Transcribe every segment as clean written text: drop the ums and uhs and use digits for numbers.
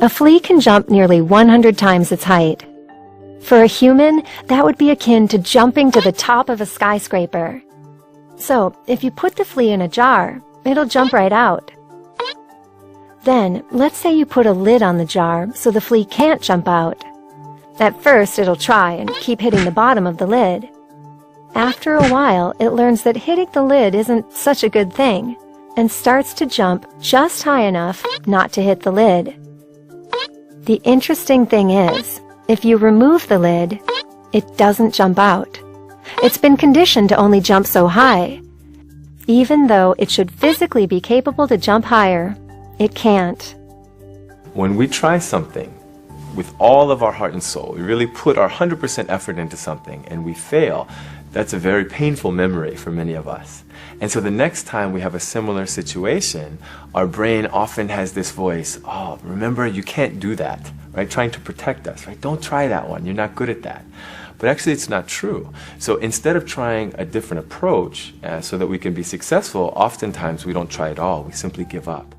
A flea can jump nearly 100 times its height. For a human, that would be akin to jumping to the top of a skyscraper. So, if you put the flea in a jar, it'll jump right out. Then, let's say you put a lid on the jar so the flea can't jump out. At first, it'll try and keep hitting the bottom of the lid. After a while, it learns that hitting the lid isn't such a good thing, and starts to jump just high enough not to hit the lid. The interesting thing is, if you remove the lid, it doesn't jump out. It's been conditioned to only jump so high. Even though it should physically be capable to jump higher, it can't. When we try something with all of our heart and soul, we really put our 100% effort into something and we fail, that's a very painful memory for many of us. And so the next time we have a similar situation, our brain often has this voice, oh, remember, you can't do that, right? Trying to protect us, right? Don't try that one, you're not good at that. But actually it's not true. So instead of trying a different approach so that we can be successful, oftentimes we don't try at all, we simply give up.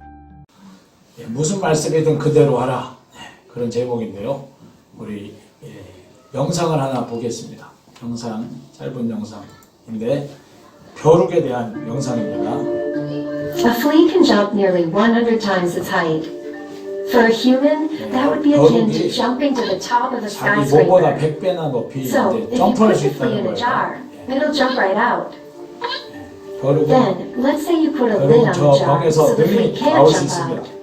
무슨 말씀이든 그대로 하라. 그런 제목인데요. 우리 영상을 하나 보겠습니다. 영상, 짧은 영상인데 벼룩에 대한 영상입니다. A flea can jump nearly 100 times its height. For a human, that would be akin to jumping to the top of a 자기 몸보다 skyscraper. 100배나 높이 So, 이제 if you 점프할 put 수 the flea 있다는 in a jar, 거예요. it'll jump right out. 벼룩은 Then, let's say you put a lid on 저 the jar 병에서 so the flea 능히 can't 나올 수 jump 있습니다. out.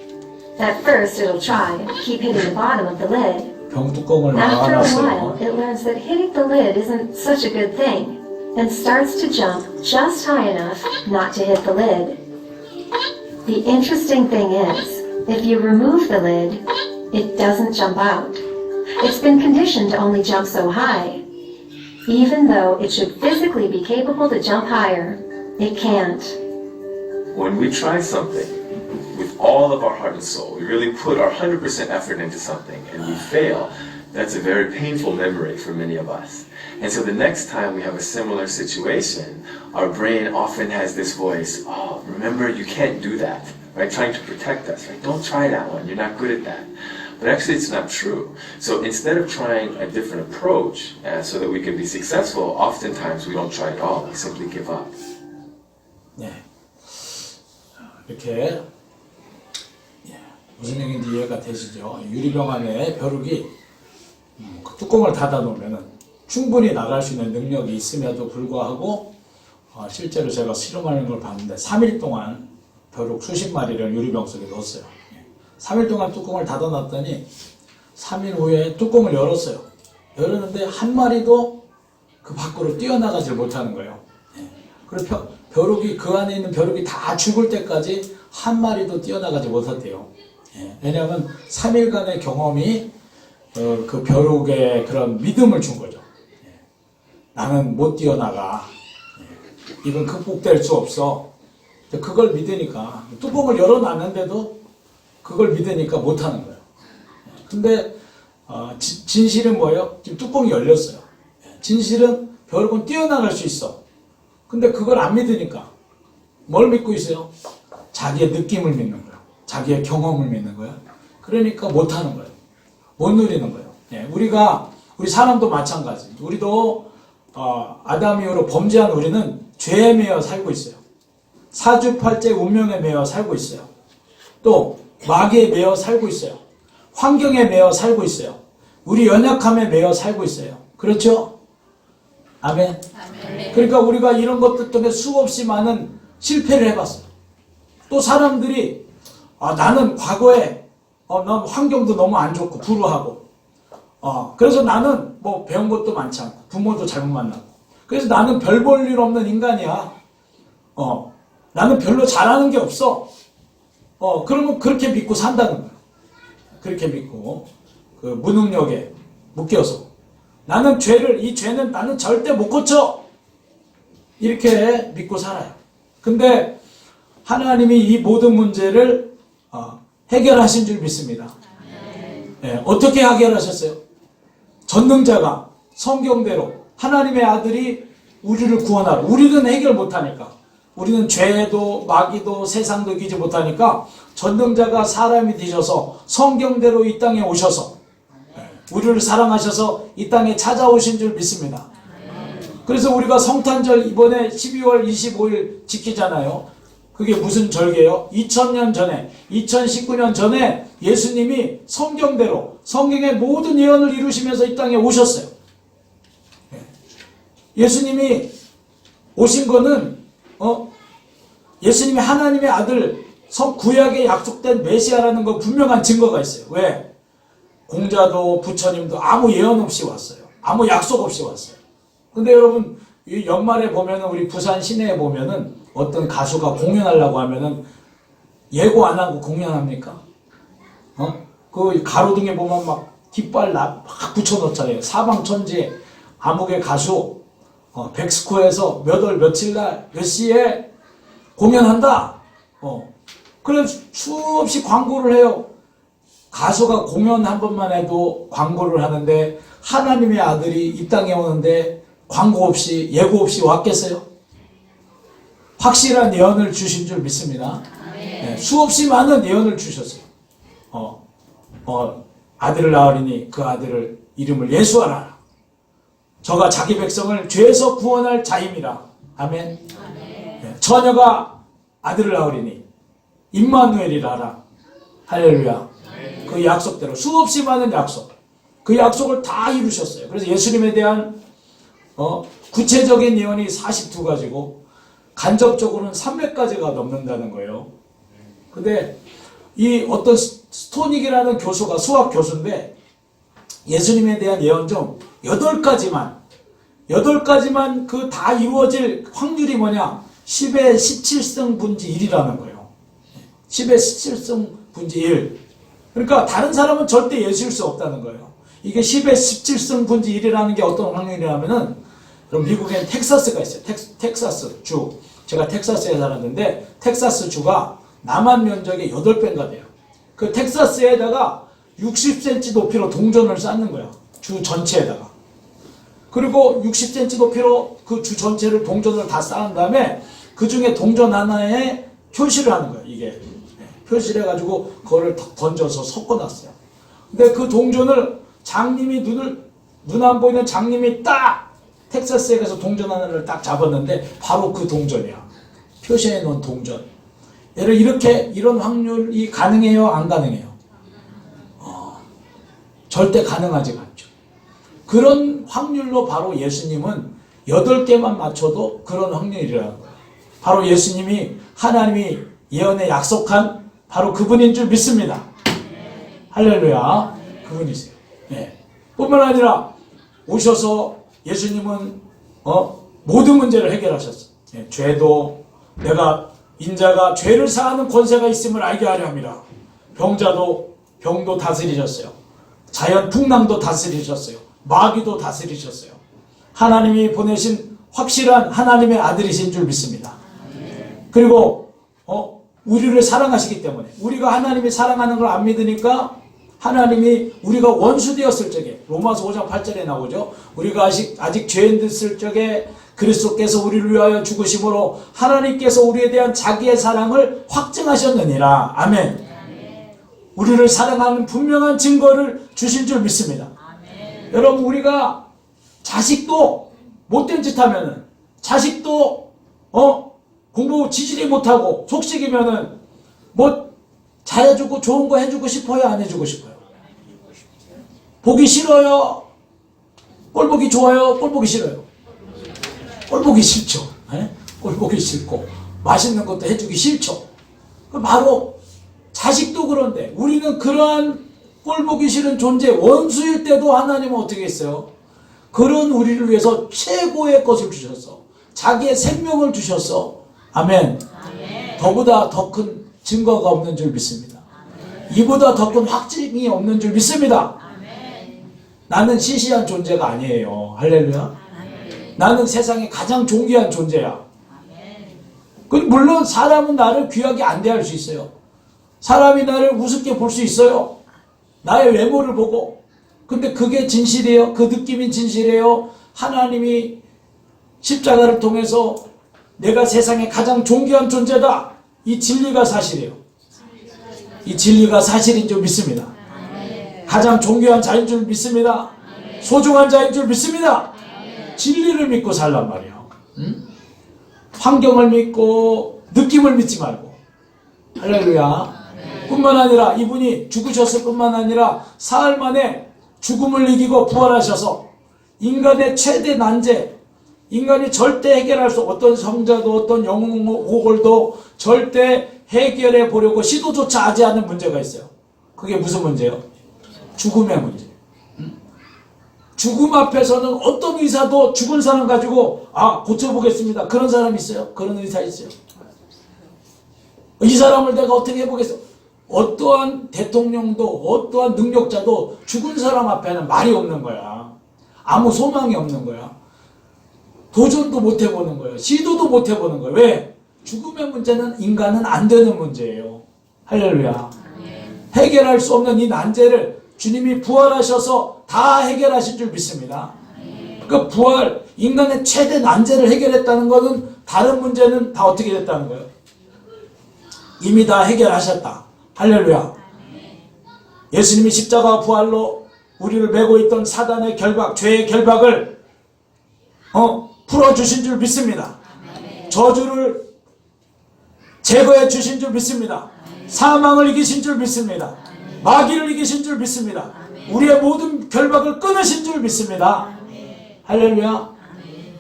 At first, it'll try and keep hitting the bottom of the lid. 병 뚜껑을 After a 막아놨어요. while, it learns that hitting the lid isn't such a good thing, and starts to jump just high enough not to hit the lid. The interesting thing is, if you remove the lid, it doesn't jump out. It's been conditioned to only jump so high. Even though it should physically be capable to jump higher, it can't. When we try something with all of our heart and soul, we really put our 100% effort into something and we fail, that's a very painful memory for many of us. And so the next time we have a similar situation, our brain often has this voice, oh, remember, you can't do that, right? Trying to protect us, right? Don't try that one, you're not good at that. But actually it's not true. So instead of trying a different approach so that we can be successful, oftentimes we don't try at all, we simply give up. 네. 이렇게 무슨 얘기인지 이해가 되시죠? 유리병 안에 벼룩이 그 뚜껑을 닫아 놓으면 충분히 나갈 수 있는 능력이 있음에도 불구하고 실제로 제가 실험하는 걸 봤는데 3일 동안 벼룩 수십 마리를 유리병 속에 넣었어요. 3일 동안 뚜껑을 닫아 놨더니 3일 후에 뚜껑을 열었어요. 열었는데 한 마리도 그 밖으로 뛰어나가질 못하는 거예요. 그리고 벼룩이 그 안에 있는 벼룩이 다 죽을 때까지 한 마리도 뛰어나가지 못했대요. 왜냐하면 3일간의 경험이 그 벼룩에 그런 믿음을 준 거죠. 나는 못 뛰어나가. 이건 극복될 수 없어. 그걸 믿으니까 뚜껑을 열어놨는데도 그걸 믿으니까 못하는 거예요. 근데 진실은 뭐예요? 지금 뚜껑이 열렸어요. 진실은 벼룩은 뛰어나갈 수 있어. 근데 그걸 안 믿으니까 뭘 믿고 있어요? 자기의 느낌을 믿는 거예요. 자기의 경험을 믿는 거예요. 그러니까 못하는 거예요. 못 누리는 거예요. 우리 사람도 마찬가지. 우리도 아담 이후로 범죄한 우리는 죄에 매여 살고 있어요. 사주팔제 운명에 매여 살고 있어요. 또 마귀에 매여 살고 있어요. 환경에 매여 살고 있어요. 우리 연약함에 매여 살고 있어요. 그렇죠? 아멘. 그러니까 우리가 이런 것들 때문에 수없이 많은 실패를 해봤어요. 또 사람들이 나는 과거에 난 환경도 너무 안 좋고 불우하고 그래서 나는 뭐 배운 것도 많지 않고 부모도 잘못 만나고 그래서 나는 별 볼 일 없는 인간이야. 나는 별로 잘하는 게 없어. 그러면 그렇게 믿고 산다는 거야. 그렇게 믿고 그 무능력에 묶여서 나는 이 죄는 나는 절대 못 고쳐. 이렇게 믿고 살아요. 근데 하나님이 이 모든 문제를 해결하신 줄 믿습니다. 어떻게 해결하셨어요? 전능자가 성경대로 하나님의 아들이 우리를 구원하러, 우리는 해결 못하니까, 우리는 죄도 마귀도 세상도 이기지 못하니까 전능자가 사람이 되셔서 성경대로 이 땅에 오셔서 우리를 사랑하셔서 이 땅에 찾아오신 줄 믿습니다. 그래서 우리가 성탄절 이번에 12월 25일 지키잖아요. 그게 무슨 절개요? 2000년 전에 2019년 전에 예수님이 성경대로 성경의 모든 예언을 이루시면서 이 땅에 오셨어요. 예수님이 오신 거는 예수님이 하나님의 아들 구약에 약속된 메시아라는 거 분명한 증거가 있어요. 왜? 공자도 부처님도 아무 예언 없이 왔어요. 아무 약속 없이 왔어요. 근데 여러분 이 연말에 보면은 우리 부산 시내에 보면은 어떤 가수가 공연하려고 하면은 예고 안 하고 공연합니까? 그 가로등에 보면 막 깃발 막 붙여놓잖아요. 사방천지에 암흑의 가수 백스코에서 몇 월 며칠 날 몇 시에 공연한다. 그래서 수없이 광고를 해요. 가수가 공연 한 번만 해도 광고를 하는데 하나님의 아들이 이 땅에 오는데 광고 없이 예고 없이 왔겠어요? 확실한 예언을 주신 줄 믿습니다. 네, 수없이 많은 예언을 주셨어요. 아들을 낳으리니 그 아들을 이름을 예수하라. 저가 자기 백성을 죄에서 구원할 자임이라. 아멘. 네, 처녀가 아들을 낳으리니 임마누엘이라 하라. 할렐루야. 그 약속대로 수없이 많은 약속. 그 약속을 다 이루셨어요. 그래서 예수님에 대한 구체적인 예언이 42가지고 간접적으로는 300가지가 넘는다는 거예요. 근데 이 어떤 스토닉이라는 교수가 수학 교수인데 예수님에 대한 예언 중 8가지만 그 다 이루어질 확률이 뭐냐? 10의 17승 분지 1이라는 거예요. 10의 17승 분지 1. 그러니까 다른 사람은 절대 예수일 수 없다는 거예요. 이게 10의 17승 분지 1이라는 게 어떤 확률이냐면은 그럼 미국엔 텍사스가 있어요. 텍사스 주. 제가 텍사스에 살았는데 텍사스 주가 남한 면적의 8배인가 돼요. 그 텍사스에다가 60cm 높이로 동전을 쌓는 거야. 주 전체에다가. 그리고 60cm 높이로 그 주 전체를 동전을 다 쌓은 다음에 그 중에 동전 하나에 표시를 하는 거예요. 이게 표시를 해가지고 그거를 던져서 섞어놨어요. 근데 그 동전을 장님이 눈 안 보이는 장님이 딱 텍사스에 가서 동전 하나를 딱 잡았는데 바로 그 동전이야. 표시해 놓은 동전. 얘를 이런 확률이 가능해요? 안 가능해요? 절대 가능하지가 않죠. 그런 확률로 바로 예수님은 8개만 맞춰도 그런 확률이라는 거예요. 바로 예수님이 하나님이 예언에 약속한 바로 그분인 줄 믿습니다. 할렐루야. 그분이세요. 네. 뿐만 아니라 오셔서 예수님은 모든 문제를 해결하셨어요. 네. 죄도 내가 인자가 죄를 사하는 권세가 있음을 알게 하려 합니다. 병도 다스리셨어요. 자연 풍랑도 다스리셨어요. 마귀도 다스리셨어요. 하나님이 보내신 확실한 하나님의 아들이신 줄 믿습니다. 그리고 우리를 사랑하시기 때문에 우리가 하나님이 사랑하는 걸 안 믿으니까 하나님이 우리가 원수 되었을 적에 로마서 5장 8절에 나오죠. 우리가 아직 죄인 됐을 적에 그리스도께서 우리를 위하여 죽으심으로 하나님께서 우리에 대한 자기의 사랑을 확증하셨느니라. 아멘. 우리를 사랑하는 분명한 증거를 주신 줄 믿습니다. 여러분 우리가 자식도 못된 짓 하면은 자식도 공부 지질이 못하고 속식이면은 뭐 잘해주고 좋은 거 해주고 싶어요? 안 해주고 싶어요? 보기 싫어요? 꼴 보기 좋아요? 꼴 보기 싫어요? 꼴 보기 싫죠. 꼴 보기 싫고 맛있는 것도 해주기 싫죠. 바로 자식도 그런데 우리는 그러한 꼴 보기 싫은 존재 원수일 때도 하나님은 어떻게 했어요? 그런 우리를 위해서 최고의 것을 주셨어. 자기의 생명을 주셨어. 아멘. 더보다 더 큰 증거가 없는 줄 믿습니다. 이보다 더 큰 확증이 없는 줄 믿습니다. 나는 시시한 존재가 아니에요. 할렐루야. 나는 세상에 가장 존귀한 존재야. 물론 사람은 나를 귀하게 안 대할 수 있어요. 사람이 나를 우습게 볼 수 있어요. 나의 외모를 보고. 근데 그게 진실이에요. 그 느낌이 진실이에요. 하나님이 십자가를 통해서 내가 세상에 가장 존귀한 존재다. 이 진리가 사실이에요. 이 진리가 사실인 줄 믿습니다. 가장 존귀한 자인 줄 믿습니다. 소중한 자인 줄 믿습니다. 진리를 믿고 살란 말이에요. 응? 환경을 믿고 느낌을 믿지 말고. 할렐루야. 뿐만 아니라 이분이 죽으셨을 뿐만 아니라 사흘 만에 죽음을 이기고 부활하셔서 인간의 최대 난제, 인간이 절대 해결할 수 어떤 성자도 어떤 영웅고골도 절대 해결해 보려고 시도조차 하지 않는 문제가 있어요. 그게 무슨 문제예요? 죽음의 문제. 죽음 앞에서는 어떤 의사도 죽은 사람 가지고 고쳐보겠습니다. 그런 사람 있어요? 그런 의사 있어요? 이 사람을 내가 어떻게 해보겠어? 어떠한 대통령도 어떠한 능력자도 죽은 사람 앞에는 말이 없는 거야. 아무 소망이 없는 거야. 도전도 못 해보는 거예요. 시도도 못 해보는 거예요. 왜? 죽음의 문제는 인간은 안 되는 문제예요. 할렐루야. 해결할 수 없는 이 난제를 주님이 부활하셔서 다 해결하신 줄 믿습니다. 그 부활, 인간의 최대 난제를 해결했다는 것은 다른 문제는 다 어떻게 됐다는 거예요? 이미 다 해결하셨다. 할렐루야. 예수님이 십자가 부활로 우리를 메고 있던 사단의 결박, 죄의 결박을 풀어주신 줄 믿습니다. 저주를 제거해 주신 줄 믿습니다. 사망을 이기신 줄 믿습니다. 마귀를 이기신 줄 믿습니다. 우리의 모든 결박을 끊으신 줄 믿습니다. 할렐루야.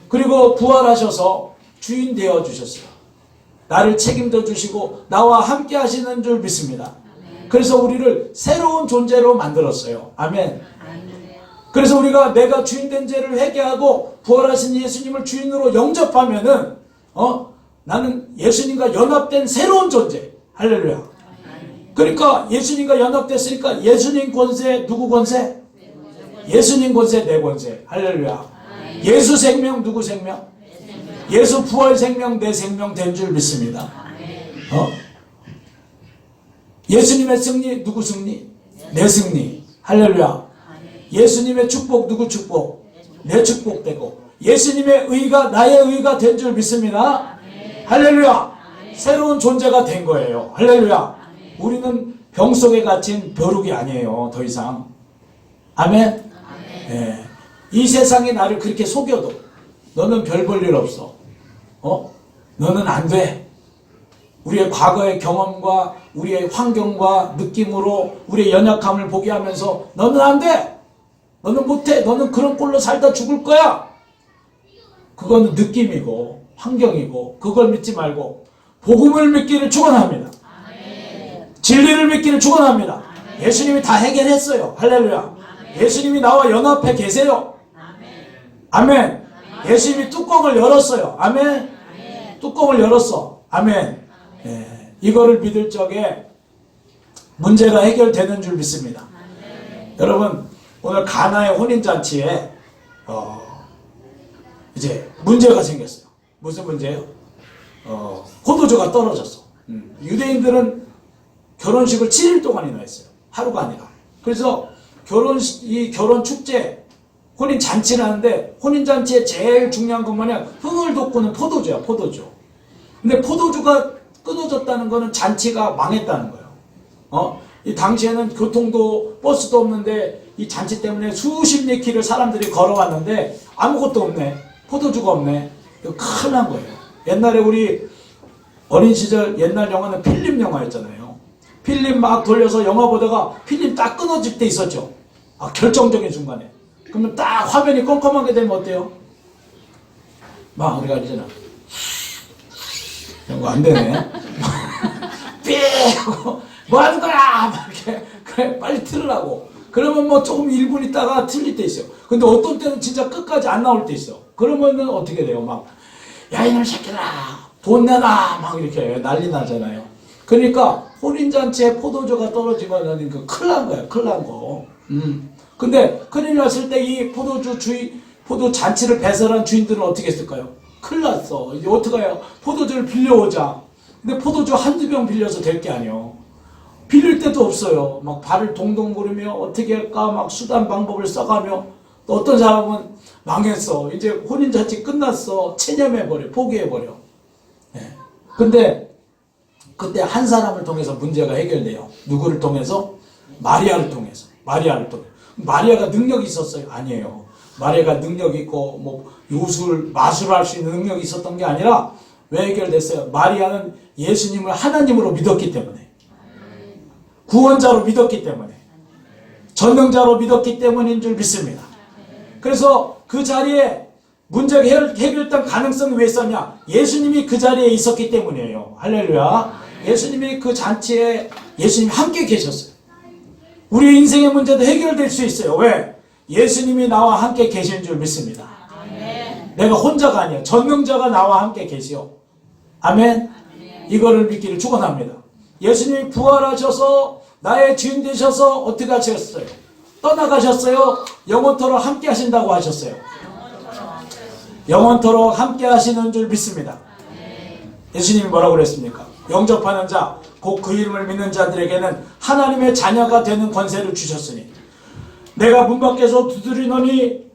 그리고 부활하셔서 주인 되어 주셨어요. 나를 책임져 주시고 나와 함께 하시는 줄 믿습니다. 그래서 우리를 새로운 존재로 만들었어요. 아멘. 그래서 우리가 내가 주인된 죄를 회개하고 부활하신 예수님을 주인으로 영접하면은 나는 예수님과 연합된 새로운 존재. 할렐루야. 그러니까 예수님과 연합됐으니까 예수님 권세 누구 권세? 예수님 권세 내 권세. 할렐루야. 예수 생명 누구 생명? 예수 부활 생명 내 생명 된 줄 믿습니다. 예수님의 승리 누구 승리? 내 승리. 할렐루야. 예수님의 축복 누구 축복? 내 축복되고 예수님의 의가 나의 의가 된 줄 믿습니다. 할렐루야. 새로운 존재가 된 거예요. 할렐루야. 우리는 병 속에 갇힌 벼룩이 아니에요. 더 이상. 아멘. 네. 이 세상이 나를 그렇게 속여도 너는 별 볼 일 없어. 너는 안 돼. 우리의 과거의 경험과 우리의 환경과 느낌으로 우리의 연약함을 보게 하면서 너는 안 돼. 너는 못해. 너는 그런 꼴로 살다 죽을 거야. 그거는 느낌이고 환경이고 그걸 믿지 말고 복음을 믿기를 축원합니다. 진리를 믿기를 축원합니다. 예수님이 다 해결했어요. 할렐루야. 예수님이 나와 연합해 계세요. 아멘. 예수님이 뚜껑을 열었어요. 아멘. 뚜껑을 열었어. 아멘. 예. 이거를 믿을 적에 문제가 해결되는 줄 믿습니다. 여러분 오늘 가나의 혼인잔치에 이제 문제가 생겼어요. 무슨 문제예요? 포도주가 떨어졌어. 유대인들은 결혼식을 7일 동안이나 했어요. 하루가 아니라. 그래서 결혼 축제, 혼인 잔치를 하는데 혼인 잔치의 제일 중요한 건 뭐냐? 흥을 돋구는 포도주야, 포도주. 근데 포도주가 끊어졌다는 거는 잔치가 망했다는 거예요. 이 당시에는 교통도 버스도 없는데 이 잔치 때문에 수십 리 길을 사람들이 걸어왔는데 아무것도 없네. 포도주가 없네. 이거 큰일 난 거예요. 옛날에 우리 어린 시절 옛날 영화는 필름 영화였잖아요. 필름 막 돌려서 영화 보다가 필름 딱 끊어질 때 있었죠. 결정적인 순간에. 그러면 딱 화면이 컴컴하게 되면 어때요? 막 우리가 이제는 이런 거 안 되네. 삐 하고 뭐 하는 거야? 막 이렇게 그래 빨리 틀으라고. 그러면 뭐 조금 1분 있다가 틀릴 때 있어요. 근데 어떤 때는 진짜 끝까지 안 나올 때 있어. 그러면은 어떻게 돼요? 막 야 이놈 새끼들아 돈 내놔 막 이렇게 난리 나잖아요. 그러니까 혼인잔치에 포도주가 떨어지면은 그 큰일 난 거야. 큰일 난 거. 근데 큰일 났을 때 이 포도 잔치를 배설한 주인들은 어떻게 했을까요? 큰일 났어. 이제 어떡해요? 포도주를 빌려오자. 근데 포도주 한두 병 빌려서 될 게 아니에요. 빌릴 데도 없어요. 막 발을 동동 구르며 어떻게 할까 막 수단 방법을 써가며 또 어떤 사람은 망했어. 이제 혼인잔치 끝났어. 체념해버려. 포기해버려. 네. 근데 그때 한 사람을 통해서 문제가 해결돼요. 누구를 통해서? 마리아를 통해서. 마리아를 통해. 마리아가 능력이 있었어요? 아니에요. 마리아가 능력이 있고 뭐 요술, 마술할 수 있는 능력이 있었던 게 아니라 왜 해결됐어요? 마리아는 예수님을 하나님으로 믿었기 때문에, 구원자로 믿었기 때문에, 전능자로 믿었기 때문인 줄 믿습니다. 그래서 그 자리에 문제가 해결된 가능성이 왜 있었냐? 예수님이 그 자리에 있었기 때문이에요. 할렐루야. 예수님이 그 잔치에 예수님이 함께 계셨어요. 우리 인생의 문제도 해결될 수 있어요. 왜? 예수님이 나와 함께 계신 줄 믿습니다. 내가 혼자가 아니에요. 전능자가 나와 함께 계시오. 아멘. 이거를 믿기를 축원합니다. 예수님이 부활하셔서 나의 주인 되셔서 어떻게 하셨어요? 떠나가셨어요? 영원토록 함께 하신다고 하셨어요. 영원토록 함께 하시는 줄 믿습니다. 예수님이 뭐라고 그랬습니까? 영접하는 자, 곧 그 이름을 믿는 자들에게는 하나님의 자녀가 되는 권세를 주셨으니 내가 문 밖에서 두드리노니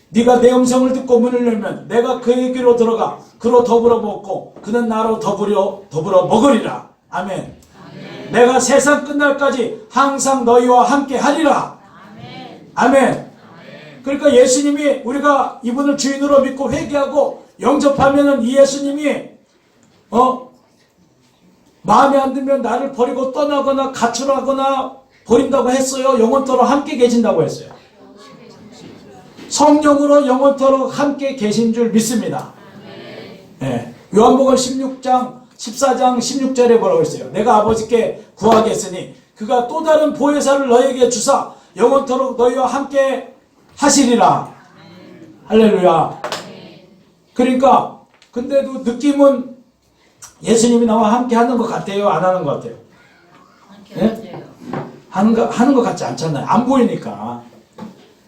네가 내 음성을 듣고 문을 열면 내가 그에게로 들어가 그로 더불어 먹고 그는 나로 더불어 먹으리라. 아멘. 내가 세상 끝날까지 항상 너희와 함께 하리라. 아멘. 그러니까 예수님이 우리가 이분을 주인으로 믿고 회개하고 영접하면은 이 예수님이 마음에 안 들면 나를 버리고 떠나거나 가출하거나 버린다고 했어요? 영원토록 함께 계신다고 했어요? 성령으로 영원토록 함께 계신 줄 믿습니다. 네. 요한복음 14장 16절에 뭐라고 했어요? 내가 아버지께 구하겠으니 그가 또 다른 보혜사를 너에게 주사 영원토록 너희와 함께 하시리라. 할렐루야. 그러니까 근데도 느낌은 예수님이 나와 함께 하는 것 같아요? 안 하는 것 같아요? 네? 하는 것 같지 않잖아요. 안 보이니까.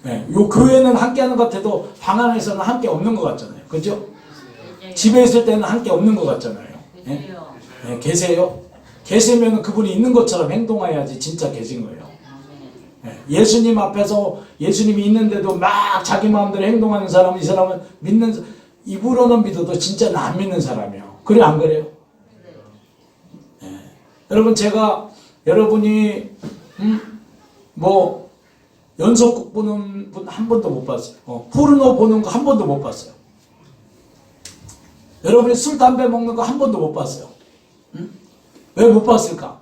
네. 요 교회는 함께 하는 것 같아도 방 안에서는 함께 없는 것 같잖아요. 그죠? 집에 있을 때는 함께 없는 것 같잖아요. 네? 네, 계세요? 계시면 그분이 있는 것처럼 행동해야지 진짜 계신 거예요. 네. 예수님 앞에서 예수님이 있는데도 막 자기 마음대로 행동하는 사람은 이 사람은 입으로는 믿어도 진짜 안 믿는 사람이에요. 그래 안 그래요? 네. 여러분 제가 여러분이 뭐 연속극 보는 분 한 번도 못 봤어요. 포르노 보는 거 한 번도 못 봤어요. 여러분이 술 담배 먹는 거 한 번도 못 봤어요. 왜 못 봤을까?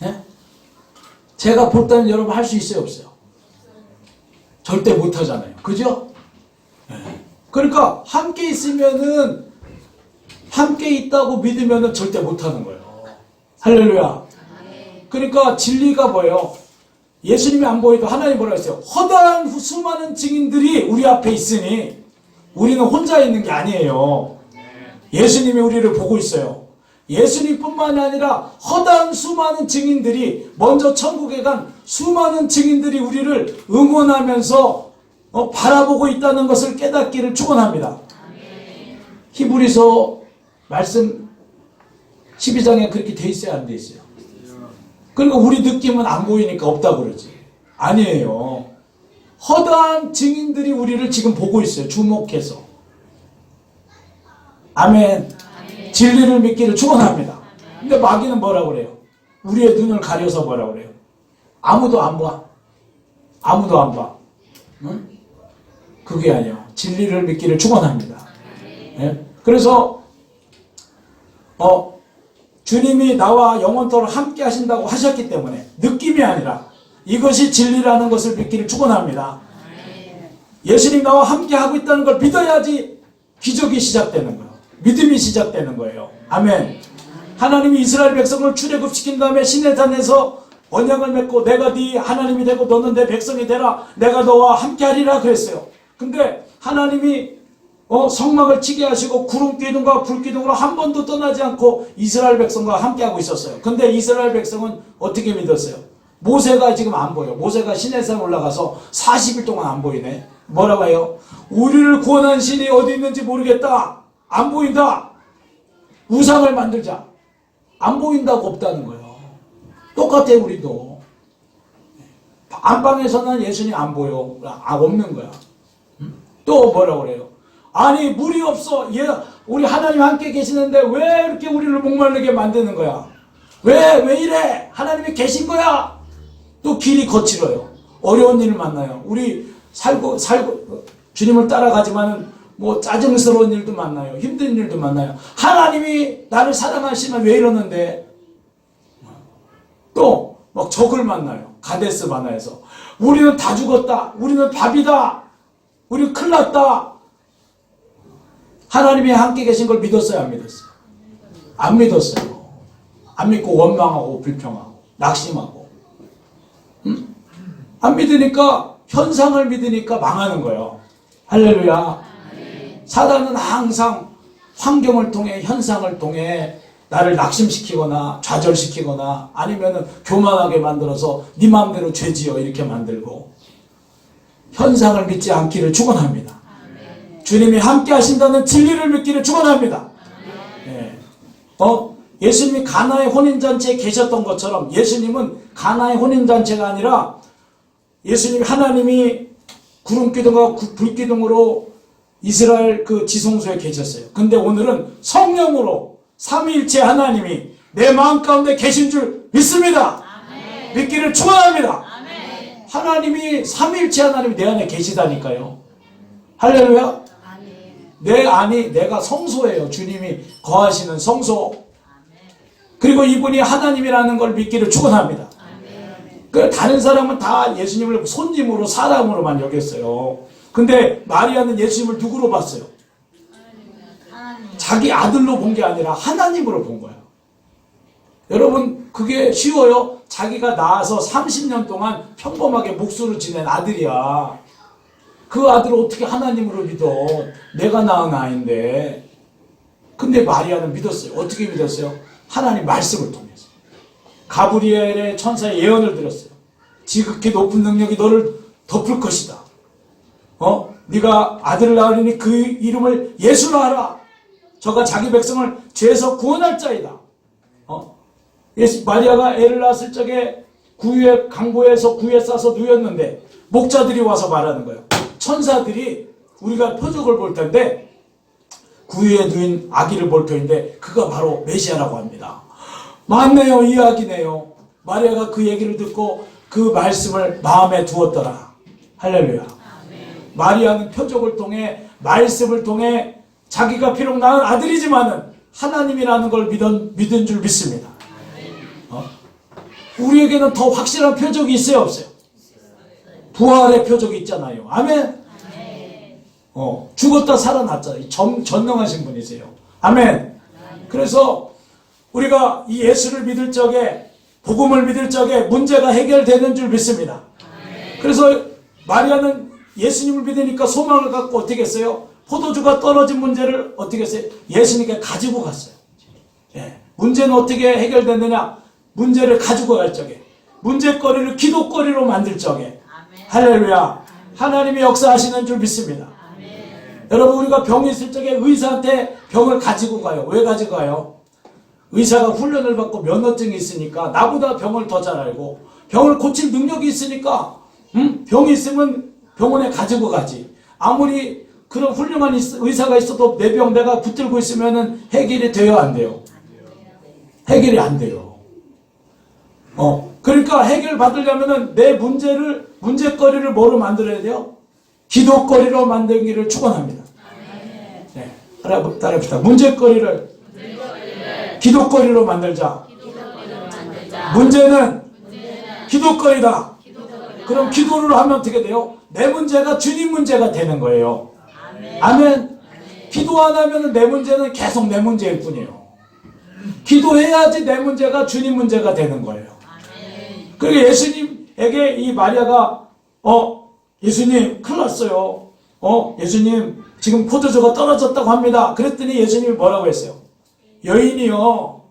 네? 제가 볼 때는 여러분 할 수 있어요, 없어요? 절대 못 하잖아요. 그죠? 네. 그러니까 함께 있으면은 함께 있다고 믿으면은 절대 못 하는 거예요. 할렐루야. 그러니까 진리가 뭐예요? 예수님이 안 보여도 하나님 뭐라고 했어요? 허다한 수많은 증인들이 우리 앞에 있으니 우리는 혼자 있는 게 아니에요. 예수님이 우리를 보고 있어요. 예수님뿐만이 아니라 허다한 수많은 증인들이 먼저 천국에 간 수많은 증인들이 우리를 응원하면서 바라보고 있다는 것을 깨닫기를 축원합니다. 히브리서 말씀 12장에 그렇게 돼 있어요, 안 돼 있어요? 그러니까 우리 느낌은 안 보이니까 없다고 그러지. 아니에요. 허다한 증인들이 우리를 지금 보고 있어요. 주목해서. 아멘. 진리를 믿기를 축원합니다. 근데 마귀는 뭐라고 그래요? 우리의 눈을 가려서 뭐라고 그래요? 아무도 안 봐. 아무도 안 봐. 응? 그게 아니에요. 진리를 믿기를 축원합니다. 네? 그래서 주님이 나와 영원토록 함께 하신다고 하셨기 때문에 느낌이 아니라 이것이 진리라는 것을 믿기를 축원합니다. 예수님 나와 함께 하고 있다는 걸 믿어야지 기적이 시작되는 거예요. 믿음이 시작되는 거예요. 아멘. 하나님이 이스라엘 백성을 출애굽시킨 다음에 시내산에서 언약을 맺고 내가 네 하나님이 되고 너는 내 백성이 되라. 내가 너와 함께 하리라 그랬어요. 근데 하나님이 성막을 치게 하시고 구름 기둥과 불 기둥으로 한 번도 떠나지 않고 이스라엘 백성과 함께하고 있었어요. 근데 이스라엘 백성은 어떻게 믿었어요? 모세가 지금 안 보여. 모세가 시내산 올라가서 40일 동안 안 보이네. 뭐라고 해요? 우리를 구원한 신이 어디 있는지 모르겠다. 안 보인다. 우상을 만들자. 안 보인다고 없다는 거예요. 똑같아요, 우리도. 안방에서는 예수님 안 보여. 없는 거야. 또 뭐라고 그래요? 아니 물이 없어. 우리 하나님 함께 계시는데 왜 이렇게 우리를 목마르게 만드는 거야? 왜 이래? 하나님이 계신 거야? 또 길이 거칠어요. 어려운 일을 만나요. 우리 살고 주님을 따라가지만은 뭐 짜증스러운 일도 만나요. 힘든 일도 만나요. 하나님이 나를 사랑하시면 왜 이러는데? 또 막 적을 만나요. 가데스 바나에서 우리는 다 죽었다. 우리는 밥이다. 우리 큰일 났다. 하나님이 함께 계신 걸 믿었어요? 안 믿었어요? 안 믿었어요. 안 믿고 원망하고 불평하고 낙심하고 안 믿으니까 현상을 믿으니까 망하는 거예요. 할렐루야. 사단은 항상 환경을 통해 현상을 통해 나를 낙심시키거나 좌절시키거나 아니면은 교만하게 만들어서 네 마음대로 죄지어 이렇게 만들고 현상을 믿지 않기를 축원합니다. 주님이 함께 하신다는 진리를 믿기를 축원합니다. 예. 예수님이 가나의 혼인잔치에 계셨던 것처럼 예수님은 가나의 혼인잔치가 아니라 예수님이 하나님이 구름기둥과 불기둥으로 이스라엘 그 지성소에 계셨어요. 근데 오늘은 성령으로 삼위일체 하나님이 내 마음 가운데 계신 줄 믿습니다. 아멘. 믿기를 축원합니다. 아멘. 하나님이 삼위일체 하나님이 내 안에 계시다니까요. 할렐루야. 내 안이 내가 성소예요. 주님이 거하시는 성소. 그리고 이분이 하나님이라는 걸 믿기를 축원합니다. 그 다른 사람은 다 예수님을 손님으로 사람으로만 여겼어요. 근데 마리아는 예수님을 누구로 봤어요? 자기 아들로 본 게 아니라 하나님으로 본 거예요. 여러분 그게 쉬워요? 자기가 낳아서 30년 동안 평범하게 목수로 지낸 아들이야. 그 아들을 어떻게 하나님으로 믿어? 내가 낳은 아이인데. 근데 마리아는 믿었어요. 어떻게 믿었어요? 하나님 말씀을 통해서. 가브리엘의 천사의 예언을 들었어요. 지극히 높은 능력이 너를 덮을 것이다. 네가 아들을 낳으리니 그 이름을 예수라 하라. 저가 자기 백성을 죄에서 구원할 자이다. 마리아가 애를 낳았을 적에 구유에 강보에서 구유에 싸서 누웠는데 목자들이 와서 말하는 거예요. 천사들이 우리가 표적을 볼 텐데 구유에 누인 아기를 볼 터인데 그가 바로 메시아라고 합니다. 맞네요. 이야기네요. 마리아가 그 얘기를 듣고 그 말씀을 마음에 두었더라. 할렐루야. 아멘. 마리아는 표적을 통해 말씀을 통해 자기가 비록 낳은 아들이지만은 하나님이라는 걸 믿은 줄 믿습니다. 우리에게는 더 확실한 표적이 있어요, 없어요? 부활의 표적이 있잖아요. 아멘. 죽었다 살아났잖아요. 전능하신 분이세요. 아멘. 그래서 우리가 이 예수를 믿을 적에 복음을 믿을 적에 문제가 해결되는 줄 믿습니다. 그래서 마리아는 예수님을 믿으니까 소망을 갖고 어떻게 했어요? 포도주가 떨어진 문제를 어떻게 했어요? 예수님께 가지고 갔어요. 예. 문제는 어떻게 해결됐느냐? 문제를 가지고 갈 적에 문제거리를 기도거리로 만들 적에 할렐루야. 하나님이 역사하시는 줄 믿습니다. 여러분 우리가 병이 있을 적에 의사한테 병을 가지고 가요. 왜 가지고 가요? 의사가 훈련을 받고 면허증이 있으니까 나보다 병을 더 잘 알고 병을 고칠 능력이 있으니까 병이 있으면 병원에 가지고 가지. 아무리 그런 훌륭한 의사가 있어도 내 병 내가 붙들고 있으면 해결이 돼요? 안 돼요? 해결이 안 돼요. 그러니까 해결 받으려면 내 문제거리를 뭐로 만들어야 돼요? 기도거리로 만들기를 축원합니다. 네, 따라합시다. 문제거리를 기도거리로 만들자. 문제는 기도거리다. 그럼 기도를 하면 어떻게 돼요? 내 문제가 주님 문제가 되는 거예요. 아멘. 기도 안 하면 내 문제는 계속 내 문제일 뿐이에요. 기도해야지 내 문제가 주님 문제가 되는 거예요. 그리고 예수님에게 이 마리아가 예수님 큰일 났어요. 예수님 지금 포도주가 떨어졌다고 합니다. 그랬더니 예수님이 뭐라고 했어요? 여인이요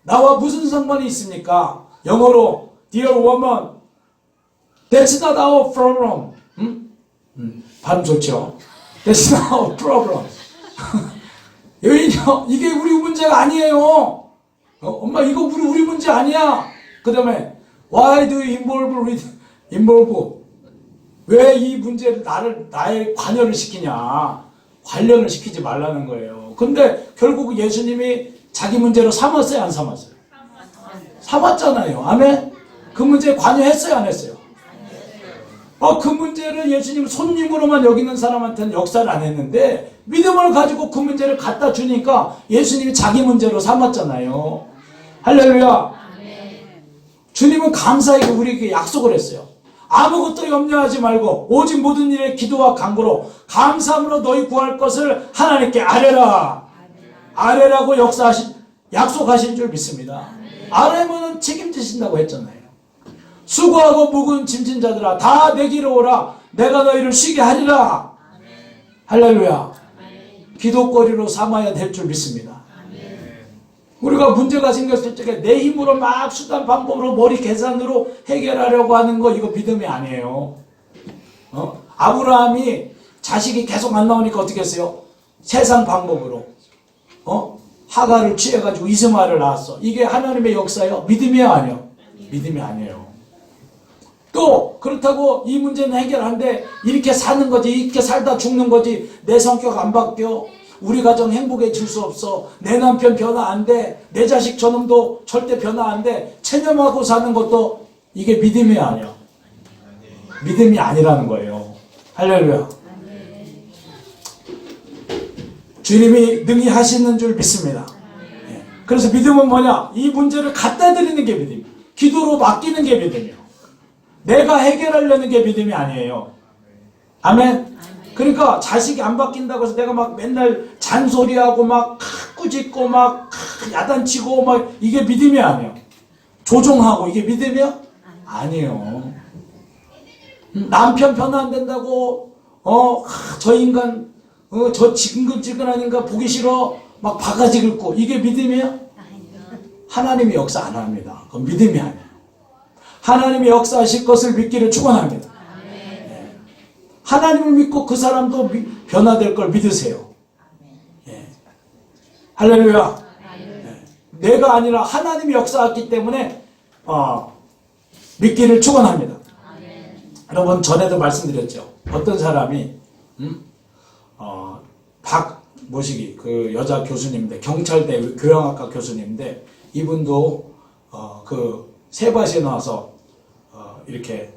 나와 무슨 상관이 있습니까? 영어로 Dear woman, that's not our problem. 발음 좋죠? That's not our problem. 여인이요 이게 우리 문제가 아니에요. 엄마 이거 우리 문제 아니야. 그 다음에 Why do you involve? 왜 이 문제를 나의 관여를 시키냐? 관련을 시키지 말라는 거예요. 근데 결국 예수님이 자기 문제로 삼았어요, 안 삼았어요? 삼았잖아요. 아멘? 그 문제에 관여했어요, 안 했어요? 그 문제를 예수님 손님으로만 여기는 사람한테는 역사를 안 했는데 믿음을 가지고 그 문제를 갖다 주니까 예수님이 자기 문제로 삼았잖아요. 할렐루야. 주님은 감사하게 우리에게 약속을 했어요. 아무것도 염려하지 말고 오직 모든 일에 기도와 간구로 감사함으로 너희 구할 것을 하나님께 아뢰라. 아뢰라고 약속하실 줄 믿습니다. 아뢰면 책임지신다고 했잖아요. 수고하고 무거운 짐진 자들아 다 내게로 오라. 내가 너희를 쉬게 하리라. 할렐루야. 기도거리로 삼아야 될 줄 믿습니다. 우리가 문제가 생겼을 적에 내 힘으로 막 수단 방법으로 머리 계산으로 해결하려고 하는 거 이거 믿음이 아니에요. 아브라함이 자식이 계속 안 나오니까 어떻게 했어요? 세상 방법으로 하가를 취해가지고 이스마엘을 낳았어. 이게 하나님의 역사예요? 믿음이에요? 아니에요? 믿음이 아니에요. 또 그렇다고 이 문제는 해결하는데 이렇게 사는 거지, 이렇게 살다 죽는 거지, 내 성격 안 바뀌어, 우리 가정 행복해질 수 없어, 내 남편 변화 안 돼, 내 자식 저놈도 절대 변화 안 돼, 체념하고 사는 것도 이게 믿음이 아니야. 믿음이 아니라는 거예요. 할렐루야. 주님이 능히 하시는 줄 믿습니다. 그래서 믿음은 뭐냐? 이 문제를 갖다 드리는 게 믿음이에요. 기도로 맡기는 게 믿음이에요. 내가 해결하려는 게 믿음이 아니에요. 아멘. 그러니까 자식이 안 바뀐다고 해서 내가 막 맨날 잔소리하고 막 꾸짖고 막 야단치고 막 이게 믿음이 아니에요. 조종하고 이게 믿음이야? 아니에요. 남편 변화 안 된다고 저 인간 저 지근지근한 인간 보기 싫어 막 바가지 긁고 이게 믿음이야? 하나님이 역사 안 합니다. 그건 믿음이 아니에요. 하나님이 역사하실 것을 믿기를 축원합니다. 하나님을 믿고 그 사람도 변화될 걸 믿으세요. 할렐루야. 내가 아니라 하나님이 역사했기 때문에 믿기를 축원합니다. 여러분 전에도 말씀드렸죠. 어떤 사람이 박모시기 그 여자 교수님인데 경찰대 교양학과 교수님인데 이분도 그 세바시에 나와서 이렇게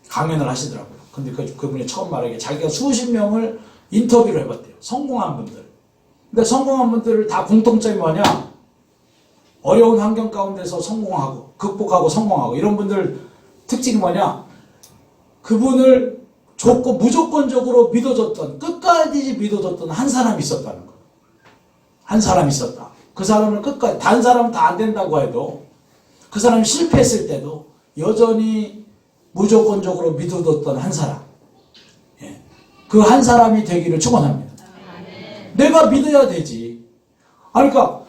강연을 하시더라고요. 근데 그분이 처음 말하기에 자기가 수십 명을 인터뷰를 해봤대요. 성공한 분들. 근데 성공한 분들을 다 공통점이 뭐냐? 어려운 환경 가운데서 성공하고 극복하고 성공하고 이런 분들 특징이 뭐냐? 그분을 무조건적으로 믿어줬던 끝까지 믿어줬던 한 사람이 있었다는 거예요. 한 사람이 있었다. 그 사람을 끝까지 다른 사람은 다 안 된다고 해도 그 사람이 실패했을 때도 여전히 무조건적으로 믿어뒀던 한 사람. 그 한 사람이 되기를 축원합니다. 내가 믿어야 되지. 그러니까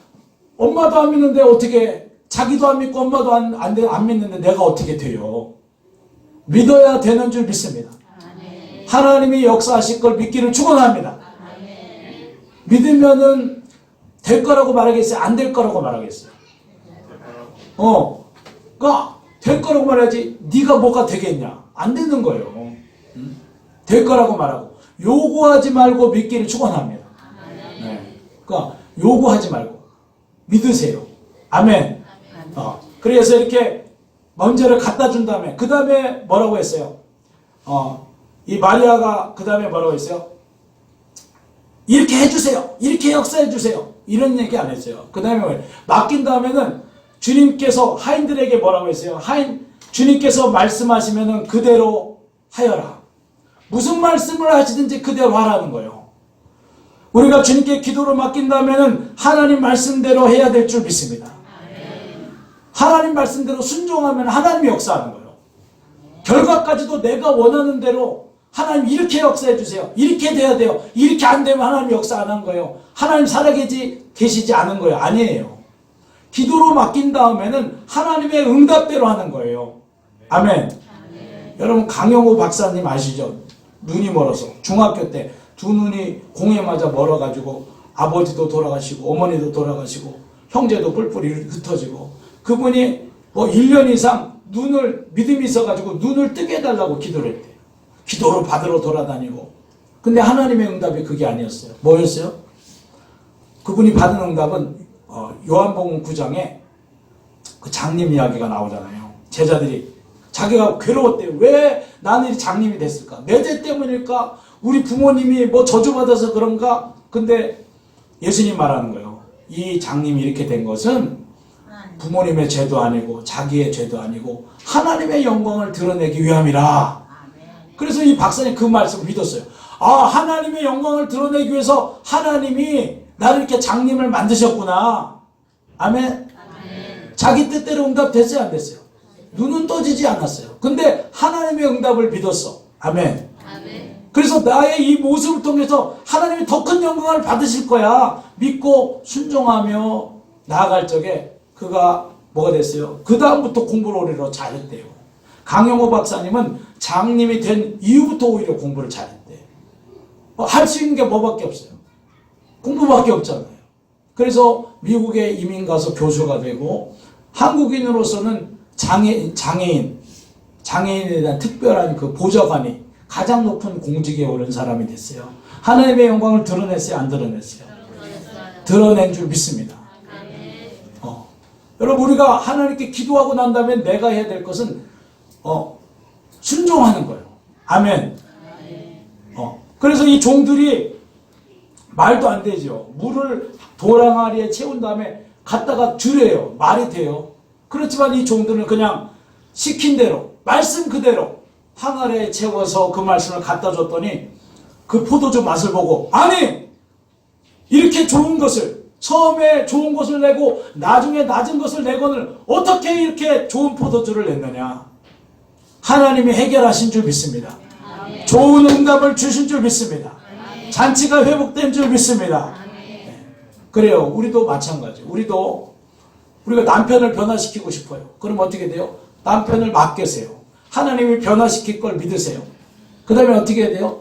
엄마도 안 믿는데 어떻게 자기도 안 믿고 엄마도 안 믿는데 내가 어떻게 돼요? 믿어야 되는 줄 믿습니다. 하나님이 역사하실 걸 믿기를 축원합니다. 믿으면은 될 거라고 말하겠어요? 안 될 거라고 말하겠어요? 그러니까 될 거라고 말하지 네가 뭐가 되겠냐? 안 되는 거예요. 될 거라고 말하고 요구하지 말고 믿기를 축원합니다. 그러니까 요구하지 말고 믿으세요. 아멘. 그래서 이렇게 문제를 갖다 준 다음에 그 다음에 뭐라고 했어요? 이 마리아가 그 다음에 뭐라고 했어요? 이렇게 해주세요. 이렇게 역사해주세요. 이런 얘기 안 했어요. 그 다음에 맡긴 다음에는 주님께서 하인들에게 뭐라고 했어요? 주님께서 말씀하시면은 그대로 하여라. 무슨 말씀을 하시든지 그대로 하라는 거예요. 우리가 주님께 기도를 맡긴다면은 하나님 말씀대로 해야 될 줄 믿습니다. 하나님 말씀대로 순종하면 하나님이 역사하는 거예요. 결과까지도 내가 원하는 대로 하나님 이렇게 역사해 주세요. 이렇게 돼야 돼요. 이렇게 안 되면 하나님 역사 안 한 거예요. 하나님 살아계시지 않은 거예요. 아니에요. 기도로 맡긴 다음에는 하나님의 응답대로 하는 거예요. 아멘. 여러분 강영호 박사님 아시죠? 눈이 멀어서 중학교 때 두 눈이 공에 맞아 멀어가지고 아버지도 돌아가시고 어머니도 돌아가시고 형제도 뿔뿔이 흩어지고 그분이 뭐 1년 이상 눈을 믿음이 있어가지고 눈을 뜨게 해달라고 기도를 했대요. 기도를 받으러 돌아다니고 근데 하나님의 응답이 그게 아니었어요. 뭐였어요? 그분이 받은 응답은 요한복음 9장에 그 장님 이야기가 나오잖아요. 제자들이 자기가 괴로웠대요. 왜 나는 이 장님이 됐을까? 내 죄 때문일까? 우리 부모님이 뭐 저주받아서 그런가? 근데 예수님 말하는 거예요. 이 장님이 이렇게 된 것은 부모님의 죄도 아니고 자기의 죄도 아니고 하나님의 영광을 드러내기 위함이라. 그래서 이 박사님 그 말씀을 믿었어요. 아, 하나님의 영광을 드러내기 위해서 하나님이 나를 이렇게 장님을 만드셨구나. 아멘. 자기 뜻대로 응답됐어요, 안 됐어요? 눈은 떠지지 않았어요. 근데 하나님의 응답을 믿었어. 아멘. 그래서 나의 이 모습을 통해서 하나님이 더 큰 영광을 받으실 거야. 믿고 순종하며 나아갈 적에 그가 뭐가 됐어요? 그 다음부터 공부를 오히려 잘했대요. 강영호 박사님은 장님이 된 이후부터 오히려 공부를 잘했대요. 할 수 있는 게 뭐밖에 없어요? 공부밖에 없잖아요. 그래서 미국에 이민 가서 교수가 되고 한국인으로서는 장애인에 대한 특별한 그 보좌관이 가장 높은 공직에 오른 사람이 됐어요. 하나님의 영광을 드러냈어요? 안 드러냈어요? 드러낸 줄 믿습니다. 여러분, 우리가 하나님께 기도하고 난 다음에 내가 해야 될 것은 순종하는 거예요. 아멘. 그래서 이 종들이 말도 안 되죠. 물을 도랑아리에 채운 다음에 갖다가 주래요. 말이 돼요. 그렇지만 이 종들은 그냥 시킨 대로 말씀 그대로 항아리에 채워서 그 말씀을 갖다 줬더니 그 포도주 맛을 보고, 아니 이렇게 좋은 것을 처음에 좋은 것을 내고 나중에 낮은 것을 내거늘 어떻게 이렇게 좋은 포도주를 냈느냐. 하나님이 해결하신 줄 믿습니다. 좋은 응답을 주신 줄 믿습니다. 잔치가 회복된 줄 믿습니다. 그래요. 우리도 마찬가지. 우리가 남편을 변화시키고 싶어요. 그럼 어떻게 돼요? 남편을 맡기세요. 하나님이 변화시킬 걸 믿으세요. 그 다음에 어떻게 해야 돼요?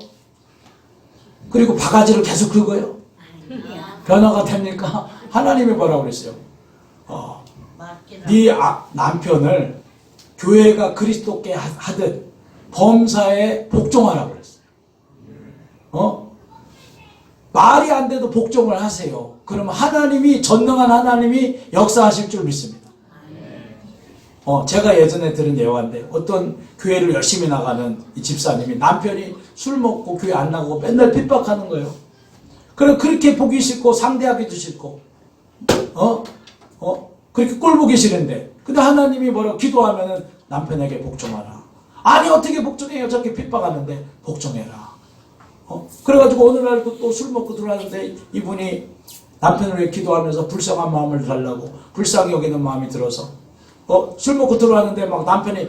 그리고 바가지를 계속 긁어요. 변화가 됩니까? 하나님이 뭐라고 그랬어요? 네 남편을 교회가 그리스도께 하듯 범사에 복종하라고 그랬어요. 말이 안 돼도 복종을 하세요. 그러면 하나님이, 전능한 하나님이 역사하실 줄 믿습니다. 제가 예전에 들은 예화인데 어떤 교회를 열심히 나가는 이 집사님이 남편이 술 먹고 교회 안 나가고 맨날 핍박하는 거예요. 그럼 그렇게 보기 싫고 상대하기도 싫고 그렇게 꼴 보기 싫은데, 근데 하나님이 뭐라고 기도하면은 남편에게 복종하라. 아니 어떻게 복종해요? 저렇게 핍박하는데 복종해라. 그래가지고 어느 날 또 술 먹고 들어왔는데 이분이 남편을 위해 기도하면서 불쌍한 마음을 달라고 불쌍히 여기는 마음이 들어서 술 먹고 들어왔는데 막 남편이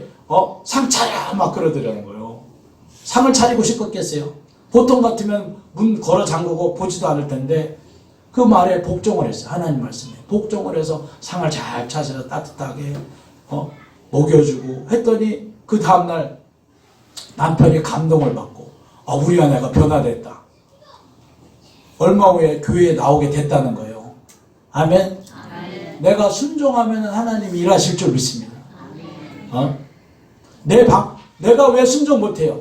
상 차려 막 그러더라는 거예요. 상을 차리고 싶었겠어요? 보통 같으면 문 걸어 잠그고 보지도 않을 텐데 그 말에 복종을 했어요. 하나님 말씀에 복종을 해서 상을 잘 차려서 따뜻하게 먹여주고 했더니 그 다음날 남편이 감동을 받고 우리 아내가 변화됐다. 얼마 후에 교회에 나오게 됐다는 거예요. 아멘. 내가 순종하면 하나님이 일하실 줄 믿습니다. 내가 왜 순종 못해요?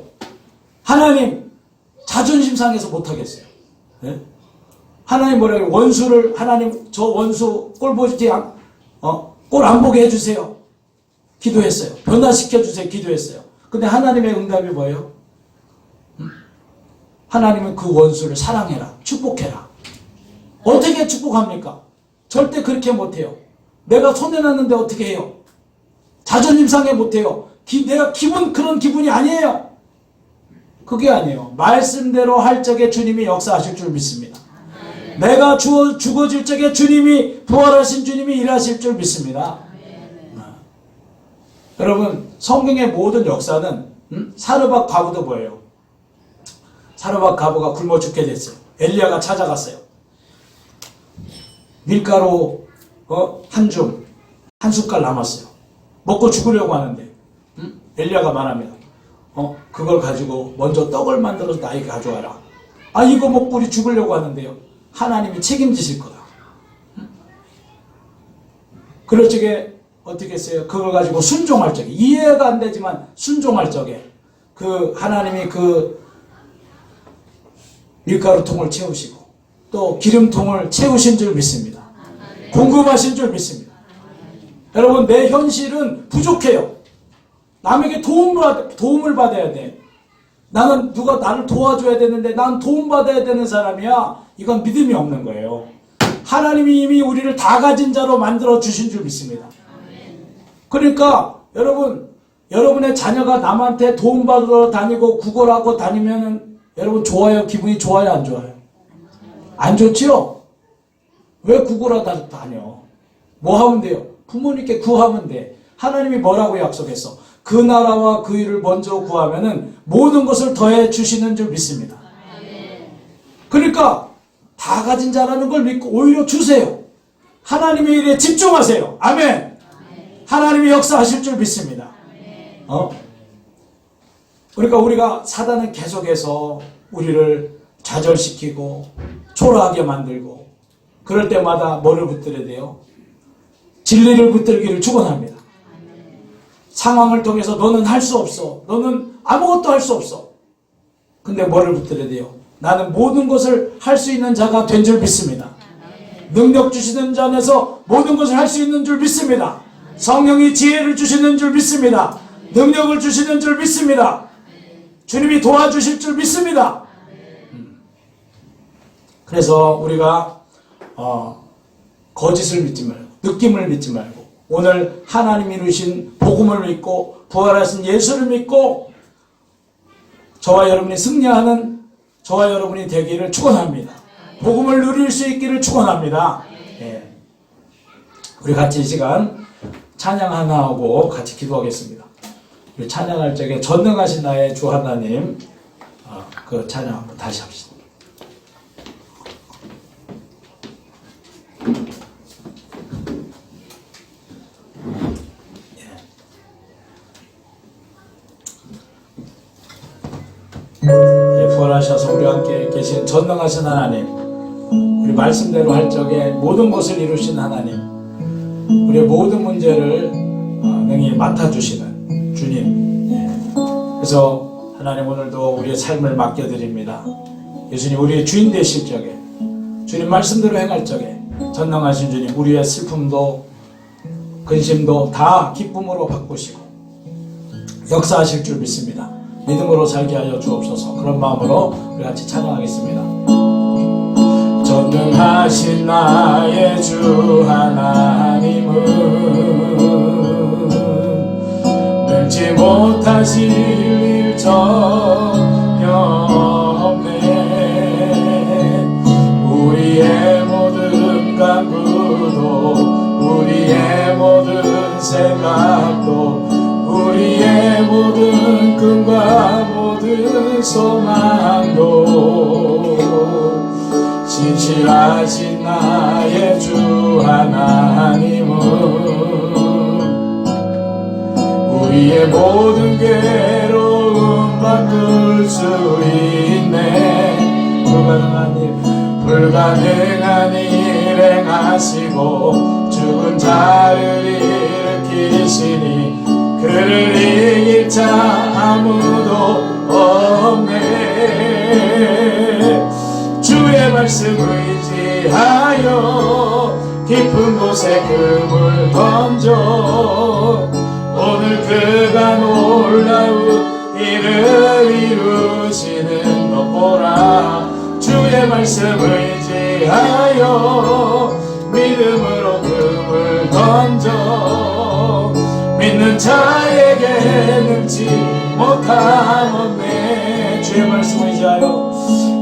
하나님 자존심 상해서 못하겠어요. 네? 하나님 뭐라고 원수를, 하나님 저 원수 꼴 보지 꼴 안 보게 해주세요. 기도했어요. 변화시켜주세요. 기도했어요. 근데 하나님의 응답이 뭐예요? 하나님은 그 원수를 사랑해라. 축복해라. 어떻게 축복합니까? 절대 그렇게 못해요. 내가 손해났는데 어떻게 해요? 자존심 상해 못해요. 내가 그런 기분이 아니에요. 그게 아니에요. 말씀대로 할 적에 주님이 역사하실 줄 믿습니다. 내가 죽어질 적에 주님이, 부활하신 주님이 일하실 줄 믿습니다. 여러분, 성경의 모든 역사는 사르밧 과부도 뭐예요? 사르밧 과부가 굶어 죽게 됐어요. 엘리야가 찾아갔어요. 밀가루 한 숟갈 남았어요. 먹고 죽으려고 하는데 엘리야가 말합니다. 그걸 가지고 먼저 떡을 만들어서 나에게 가져와라. 이거 먹고 우리 죽으려고 하는데요. 하나님이 책임지실 거다. 그럴 적에 어떻게 했어요? 그걸 가지고 순종할 적에, 이해가 안 되지만 순종할 적에 그 하나님이 그 밀가루통을 채우시고 또 기름통을 채우신 줄 믿습니다. 궁금하신 줄 믿습니다. 여러분, 내 현실은 부족해요. 남에게 도움을 받아야 돼. 나는 누가 나를 도와줘야 되는데 난 도움받아야 되는 사람이야. 이건 믿음이 없는 거예요. 하나님이 이미 우리를 다 가진 자로 만들어 주신 줄 믿습니다. 그러니까 여러분의 자녀가 남한테 도움받으러 다니고 구걸하고 다니면은 여러분 좋아요? 기분이 좋아요? 안 좋아요? 안 좋지요? 왜 구걸하다 다녀? 뭐 하면 돼요? 부모님께 구하면 돼. 하나님이 뭐라고 약속했어? 그 나라와 그 일을 먼저 구하면은 모든 것을 더해 주시는 줄 믿습니다. 그러니까 다 가진 자라는 걸 믿고 오히려 주세요. 하나님의 일에 집중하세요. 아멘. 하나님이 역사하실 줄 믿습니다. 그러니까 우리가 사단은 계속해서 우리를 좌절시키고 초라하게 만들고 그럴 때마다 뭐를 붙들어야 돼요? 진리를 붙들기를 축원합니다. 상황을 통해서 너는 할 수 없어. 너는 아무것도 할 수 없어. 근데 뭐를 붙들어야 돼요? 나는 모든 것을 할 수 있는 자가 된 줄 믿습니다. 능력 주시는 자 안에서 모든 것을 할 수 있는 줄 믿습니다. 성령이 지혜를 주시는 줄 믿습니다. 능력을 주시는 줄 믿습니다. 주님이 도와주실 줄 믿습니다. 그래서 우리가 거짓을 믿지 말고 느낌을 믿지 말고 오늘 하나님이 이루신 복음을 믿고 부활하신 예수를 믿고 저와 여러분이 승리하는 저와 여러분이 되기를 축원합니다. 복음을 누릴 수 있기를 축원합니다. 예. 우리 같이 이 시간 찬양 하나 하고 같이 기도하겠습니다. 우리 찬양할 적에 전능하신 나의 주 하나님 그 찬양 한번 다시 합시다. 부활하셔서 우리와 함께 계신 전능하신 하나님, 우리 말씀대로 할 적에 모든 것을 이루신 하나님, 우리의 모든 문제를 능히 맡아주시는 주님. 그래서 하나님 오늘도 우리의 삶을 맡겨드립니다. 예수님 우리의 주인 되실 적에 주님 말씀대로 행할 적에 전능하신 주님 우리의 슬픔도 근심도 다 기쁨으로 바꾸시고 역사하실 줄 믿습니다. 믿음으로 살게 하여 주옵소서. 그런 마음으로 우리 같이 찬양하겠습니다. 전능하신 나의 주 하나님은 능지 못하실 일 전혀 없네. 우리의 모든 간구도 우리의 모든 생각도 우리의 모든 꿈과 모든 소망도 신실하신 나의 주 하나님은 우리의 모든 괴로움 바꿀 수 있네. 불가능한 일 행하시고 죽은 자를 일으키시니 그를 이길 자 아무도 없네. 주의 말씀 의지하여 깊은 곳에 금을 던져 오늘 그가 놀라운 일을 이루시는 것 보라. 주의 말씀 의지하여 믿음으로 금을 던져 믿는 자에게 능지 못함 없네. 주의 말씀 의지하여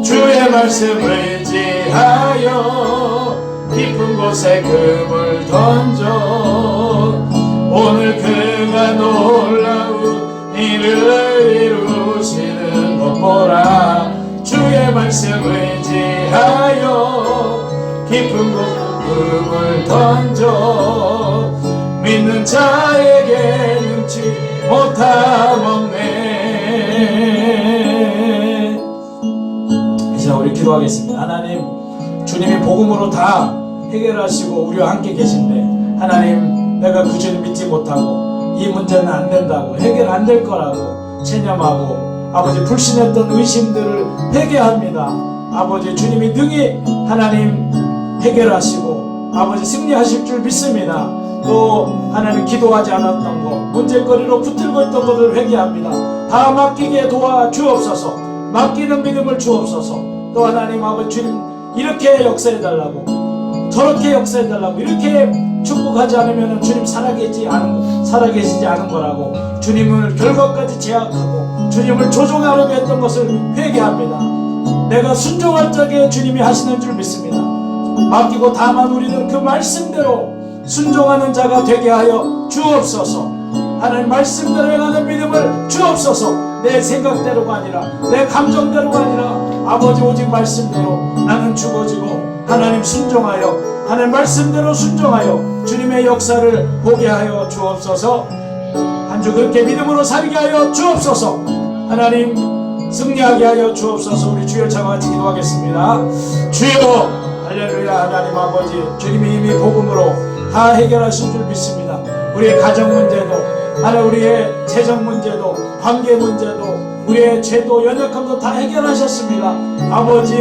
주의 말씀 의지하여 깊은 곳에 금을 던져 오늘 그가 놀라운 일을 이루시는 것 보라. 주의 말씀 의지하여 깊은 곳에 금을 던져 믿는 자에게 능치 못함 없네. 이제 우리 기도하겠습니다. 하나님, 주님이 복음으로 다 해결하시고 우리와 함께 계신데 하나님, 내가 그 주님 믿지 못하고 이 문제는 안 된다고 해결 안 될 거라고 체념하고 아버지 불신했던 의심들을 회개합니다. 아버지 주님이 능히 하나님 해결하시고 아버지 승리하실 줄 믿습니다. 또 하나님 기도하지 않았던 것, 문제거리로 붙들고 있던 것을 회개합니다. 다 맡기게 도와 주옵소서. 맡기는 믿음을 주옵소서. 또 하나님 아버지 주님 이렇게 역사해달라고, 저렇게 역사해달라고, 이렇게 축복하지 않으면 주님 살아계시지 않은 거라고, 주님을 결과까지 제약하고 주님을 조종하려고 했던 것을 회개합니다. 내가 순종할 적에 주님이 하시는 줄 믿습니다. 맡기고 다만 우리는 그 말씀대로 순종하는 자가 되게 하여 주옵소서. 하나님 말씀대로 행하는 믿음을 주옵소서. 내 생각대로가 아니라 내 감정대로가 아니라 아버지 오직 말씀대로 나는 죽어지고 하나님 순종하여 하나님 말씀대로 순종하여 주님의 역사를 보게 하여 주옵소서. 한 주 그렇게 믿음으로 살게 하여 주옵소서. 하나님 승리하게 하여 주옵소서. 우리 주여 차같이 기도하겠습니다. 주여 할렐루야. 하나님 아버지 주님이 이미 복음으로 다 해결하신 줄 믿습니다. 우리의 가정 문제도 하나님 우리의 재정 문제도 관계 문제도 우리의 죄도 연약함도 다 해결하셨습니다. 아버지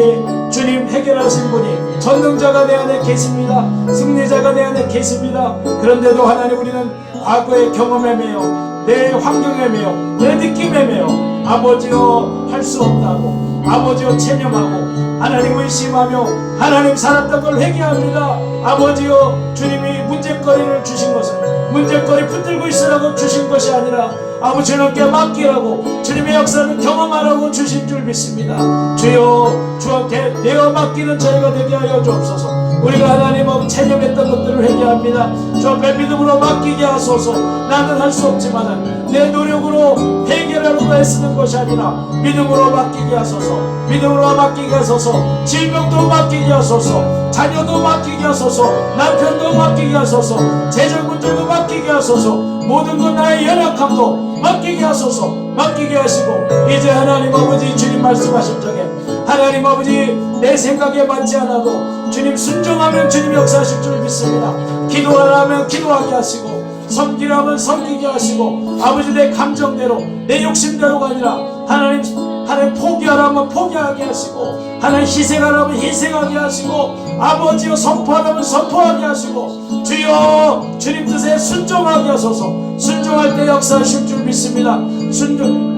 주님 해결하신 분이 전능자가 내 안에 계십니다. 승리자가 내 안에 계십니다. 그런데도 하나님 우리는 과거의 경험에 매여 내 환경에 매여 내 느낌에 매여 아버지여 할 수 없다고 아버지여 체념하고 하나님 의심하며 하나님 살았던 걸 회개합니다. 아버지여 주님이 문제거리를 주신 것은 문제거리 붙들고 있으라고 주신 것이 아니라 아버지 주님께 맡기라고 주님의 역사를 경험하라고 주신 줄 믿습니다. 주여 주한테 내어 맡기는 저희가 되게 하여 주옵소서. 우리가 하나님 앞에 체념했던 것들을 회개합니다. 주 앞에 믿음으로 맡기게 하소서. 나는 할 수 없지만 내 노력으로 해결하려고 애쓰는 것이 아니라 믿음으로 맡기게 하소서. 믿음으로 맡기게 하소서. 질병도 맡기게 하소서. 자녀도 맡기게 하소서. 남편도 맡기게 하소서. 재정 문제도 맡기게 하소서. 모든 것 나의 연약함도 맡기게 하소서. 맡기게 하시고 이제 하나님 아버지 주님 말씀하실 적에 하나님 아버지 내 생각에 맞지 않아도 주님 순종하면 주님 역사하실 줄 믿습니다. 기도하라면 기도하게 하시고 섬기라면 섬기게 하시고 아버지 내 감정대로 내 욕심대로가 아니라 하나님 포기하라면 포기하게 하시고 하나님 희생하라면 희생하게 하시고 아버지여 선포하라면 선포하게 하시고 주여 주님 뜻에 순종하게 하소서. 순종할 때 역사하실 줄 믿습니다.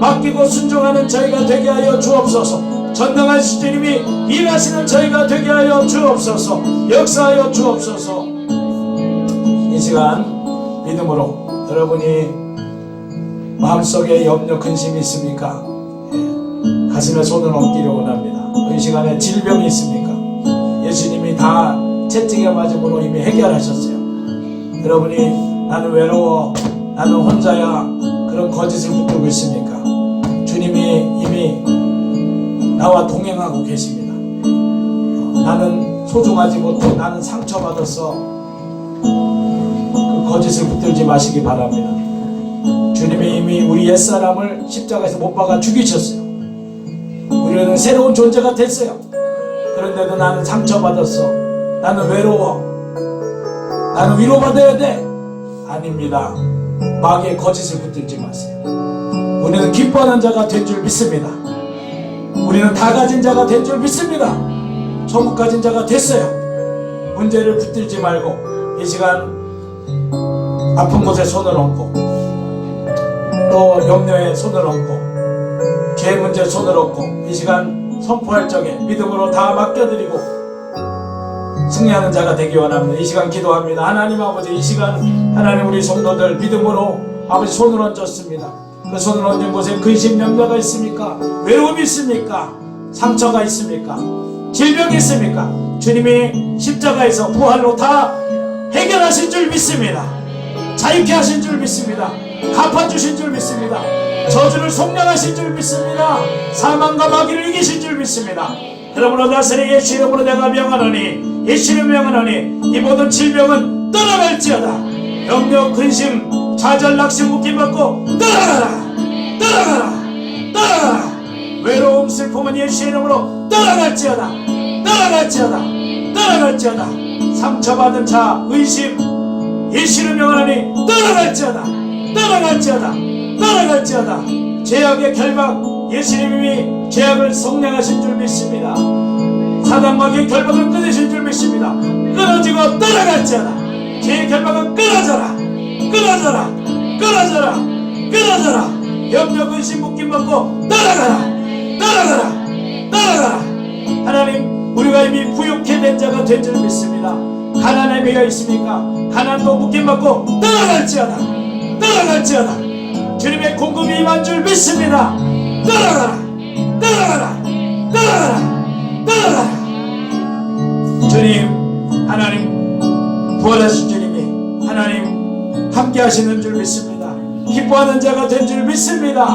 맡기고 순종하는 저희가 되게 하여 주옵소서. 전능하신 주님이 일하시는 저희가 되게 하여 주옵소서. 역사하여 주옵소서. 이 시간 믿음으로 여러분이 마음속에 염려 근심이 있습니까? 가슴에 손을 얹기를 원합니다. 이 시간에 질병이 있습니까? 예수님이 다 채찍에 맞음으로 이미 해결하셨어요. 여러분이 나는 외로워 나는 혼자야 그런 거짓을 붙들고 있습니까? 주님이 이미 나와 동행하고 계십니다. 나는 소중하지 못해 나는 상처받았어 그 거짓을 붙들지 마시기 바랍니다. 주님이 이미 우리 옛사람을 십자가에서 못 박아 죽이셨어요. 우리는 새로운 존재가 됐어요. 그런데도 나는 상처받았어 나는 외로워 나는 위로받아야 돼. 아닙니다. 마귀의 거짓을 붙들지 마세요. 우리는 기뻐하는 자가 된 줄 믿습니다. 우리는 다 가진 자가 된 줄 믿습니다. 천국 가진 자가 됐어요. 문제를 붙들지 말고 이 시간 아픈 곳에 손을 얹고 또 염려에 손을 얹고 죄 문제에 손을 얹고 이 시간 선포할 적에 믿음으로 다 맡겨드리고 승리하는 자가 되기 원합니다. 이 시간 기도합니다. 하나님 아버지 이 시간 하나님 우리 성도들 믿음으로 아버지 손을 얹었습니다. 그 손을 얹은 곳에 근심 염려가 있습니까? 외로움이 있습니까? 상처가 있습니까? 질병이 있습니까? 주님이 십자가에서 부활로 다 해결하신 줄 믿습니다. 자유케 하신 줄 믿습니다. 갚아주신 줄 믿습니다. 저주를 속량하신 줄 믿습니다. 사망과 마귀를 이기신 줄 믿습니다. 그러므로 나사렛 예수 이름으로 내가 명하노니 예수 이름으로 명하노니 이 모든 질병은 떠나갈지어다. 염려 근심 좌절 낙심 묶임 받고 떠나가라 떠나가라 떠나가라. 외로움 슬픔은 예수 이름으로 떠나갈지어다 떠나갈지어다 떠나갈지어다. 상처받은 자 의심 예수 이름으로 명하노니 떠나갈지어다 떠나갈지어다 떠나갈지어다. 죄악의 결박 예수님이 죄악을 속량하신 줄 믿습니다. 사단과 그의 결박을 끊으실 줄 믿습니다. 끊어지고 떠나갈지어다. 죄의 결박은 끊어져라. 끊어져라. 끊어져라. 끊어져라. 염려 근심 묶임 받고 떠나가라. 떠나가라. 떠나가라. 하나님, 우리가 이미 부욕해 된 자가 된 줄 믿습니다. 가난에 매여 있습니까? 가난도 묶임 받고 떠나갈지어다. 떠나갈지어다. 주님의 공급이 임한 줄 믿습니다. 떠나가라. 떠나가라. 떠나가라. 떠나가라. 주님, 하나님, 부활하신 주님이 하나님 함께 하시는 줄 믿습니다. 기뻐하는 자가 된 줄 믿습니다.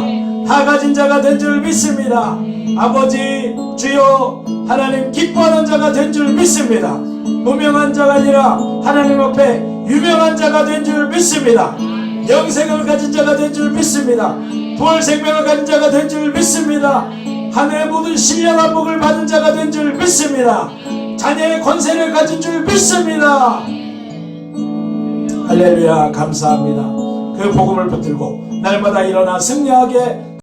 다 가진 자가 된 줄 믿습니다. 아버지, 주여, 하나님 기뻐하는 자가 된 줄 믿습니다. 무명한 자가 아니라 하나님 앞에 유명한 자가 된 줄 믿습니다. 영생을 가진 자가 된 줄 믿습니다. 부활 생명을 가진 자가 된 줄 믿습니다. 하늘의 모든 신령한 복을 받은 자가 된 줄 믿습니다. 자녀의 권세를 가진 줄 믿습니다. 할렐루야, 감사합니다. 그 복음을 붙들고 날마다 일어나 승리하게